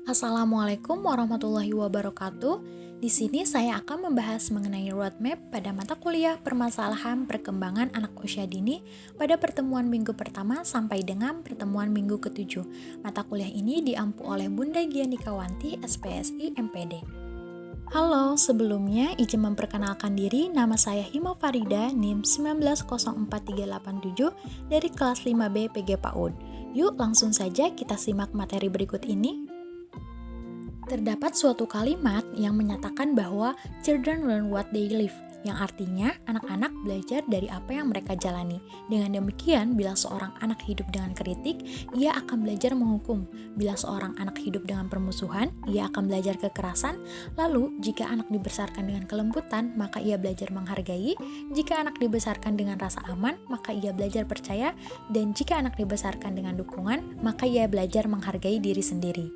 Assalamualaikum warahmatullahi wabarakatuh. Di sini saya akan membahas mengenai roadmap pada mata kuliah permasalahan perkembangan anak usia dini pada pertemuan minggu pertama sampai dengan pertemuan minggu ketujuh. Mata kuliah ini diampu oleh Bunda Gianikawanti, SPSI, MPD. Halo, sebelumnya izin memperkenalkan diri, nama saya Hima Farida, NIM 1904387 dari kelas 5B PG PAUD. Yuk langsung saja kita simak materi berikut ini. Terdapat suatu kalimat yang menyatakan bahwa children learn what they live, yang artinya anak-anak belajar dari apa yang mereka jalani. Dengan demikian, bila seorang anak hidup dengan kritik, ia akan belajar menghukum. Bila seorang anak hidup dengan permusuhan, ia akan belajar kekerasan. Lalu, jika anak dibesarkan dengan kelembutan, maka ia belajar menghargai. Jika anak dibesarkan dengan rasa aman, maka ia belajar percaya. Dan jika anak dibesarkan dengan dukungan, maka ia belajar menghargai diri sendiri.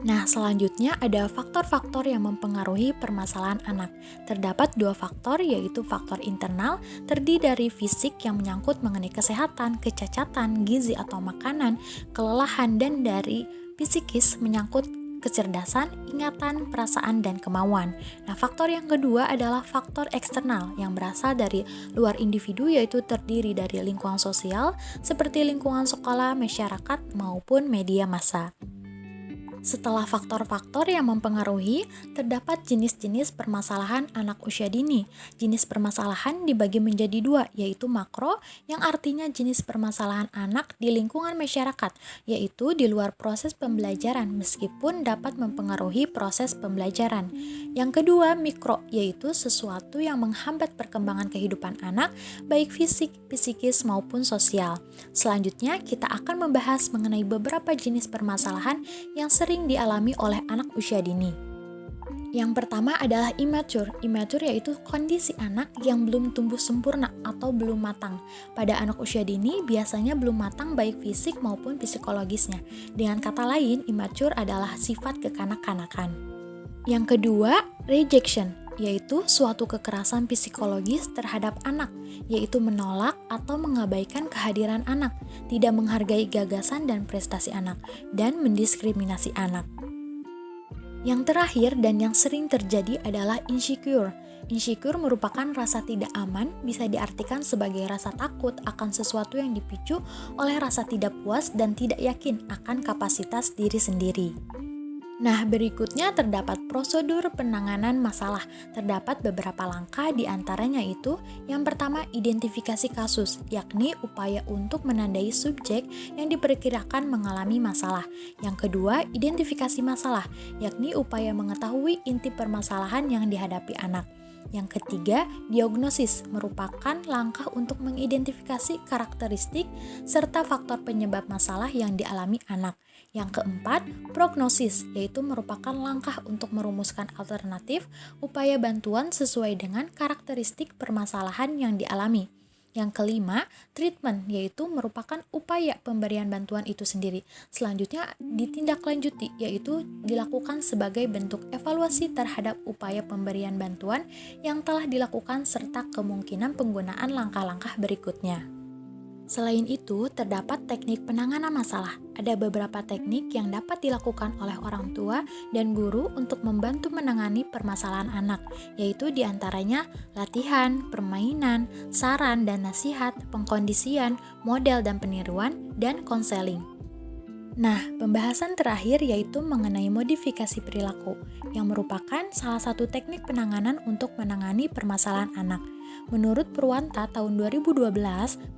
Nah, selanjutnya ada faktor-faktor yang mempengaruhi permasalahan anak. Terdapat dua faktor, yaitu faktor internal, terdiri dari fisik yang menyangkut mengenai kesehatan, kecacatan, gizi atau makanan, kelelahan, dan dari psikis menyangkut kecerdasan, ingatan, perasaan, dan kemauan. Nah, faktor yang kedua adalah faktor eksternal yang berasal dari luar individu, yaitu terdiri dari lingkungan sosial seperti lingkungan sekolah, masyarakat, maupun media massa. Setelah faktor-faktor yang mempengaruhi, terdapat jenis-jenis permasalahan anak usia dini. Jenis permasalahan dibagi menjadi dua, yaitu makro, yang artinya jenis permasalahan anak di lingkungan masyarakat, yaitu di luar proses pembelajaran meskipun dapat mempengaruhi proses pembelajaran. Yang kedua, mikro, yaitu sesuatu yang menghambat perkembangan kehidupan anak, baik fisik, psikis, maupun sosial. Selanjutnya, kita akan membahas mengenai beberapa jenis permasalahan yang sering dialami oleh anak usia dini. Yang pertama adalah immature. Immature yaitu kondisi anak yang belum tumbuh sempurna atau belum matang. Pada anak usia dini biasanya belum matang baik fisik maupun psikologisnya. Dengan kata lain, immature adalah sifat kekanak-kanakan. Yang kedua, rejection, yaitu suatu kekerasan psikologis terhadap anak, yaitu menolak atau mengabaikan kehadiran anak, tidak menghargai gagasan dan prestasi anak, dan mendiskriminasi anak. Yang terakhir dan yang sering terjadi adalah insecure. Insecure merupakan rasa tidak aman, bisa diartikan sebagai rasa takut akan sesuatu yang dipicu oleh rasa tidak puas dan tidak yakin akan kapasitas diri sendiri. Nah, berikutnya terdapat prosedur penanganan masalah. Terdapat beberapa langkah, di antaranya itu yang pertama, identifikasi kasus, yakni upaya untuk menandai subjek yang diperkirakan mengalami masalah. Yang kedua, identifikasi masalah, yakni upaya mengetahui inti permasalahan yang dihadapi anak. Yang ketiga, diagnosis merupakan langkah untuk mengidentifikasi karakteristik serta faktor penyebab masalah yang dialami anak. Yang keempat, prognosis, yaitu merupakan langkah untuk merumuskan alternatif upaya bantuan sesuai dengan karakteristik permasalahan yang dialami. Yang kelima, treatment, yaitu merupakan upaya pemberian bantuan itu sendiri. Selanjutnya ditindaklanjuti, yaitu dilakukan sebagai bentuk evaluasi terhadap upaya pemberian bantuan yang telah dilakukan serta kemungkinan penggunaan langkah-langkah berikutnya. Selain itu, terdapat teknik penanganan masalah. Ada beberapa teknik yang dapat dilakukan oleh orang tua dan guru untuk membantu menangani permasalahan anak, yaitu diantaranya latihan, permainan, saran dan nasihat, pengkondisian, model dan peniruan, dan konseling. Nah, pembahasan terakhir yaitu mengenai modifikasi perilaku, yang merupakan salah satu teknik penanganan untuk menangani permasalahan anak. Menurut Purwanta tahun 2012,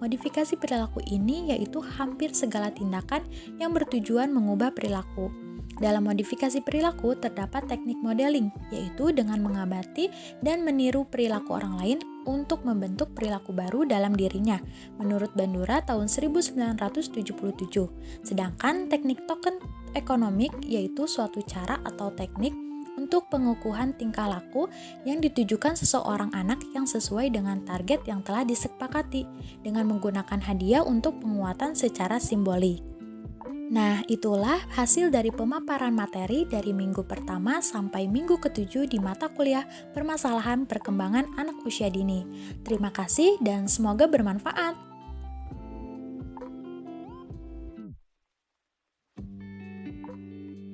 modifikasi perilaku ini yaitu hampir segala tindakan yang bertujuan mengubah perilaku. Dalam modifikasi perilaku terdapat teknik modeling, yaitu dengan mengamati dan meniru perilaku orang lain untuk membentuk perilaku baru dalam dirinya, menurut Bandura tahun 1977. Sedangkan teknik token ekonomik yaitu suatu cara atau teknik untuk pengukuhan tingkah laku yang ditujukan seseorang anak yang sesuai dengan target yang telah disepakati dengan menggunakan hadiah untuk penguatan secara simbolik. Nah, itulah hasil dari pemaparan materi dari minggu pertama sampai minggu ketujuh di mata kuliah permasalahan perkembangan anak usia dini. Terima kasih dan semoga bermanfaat.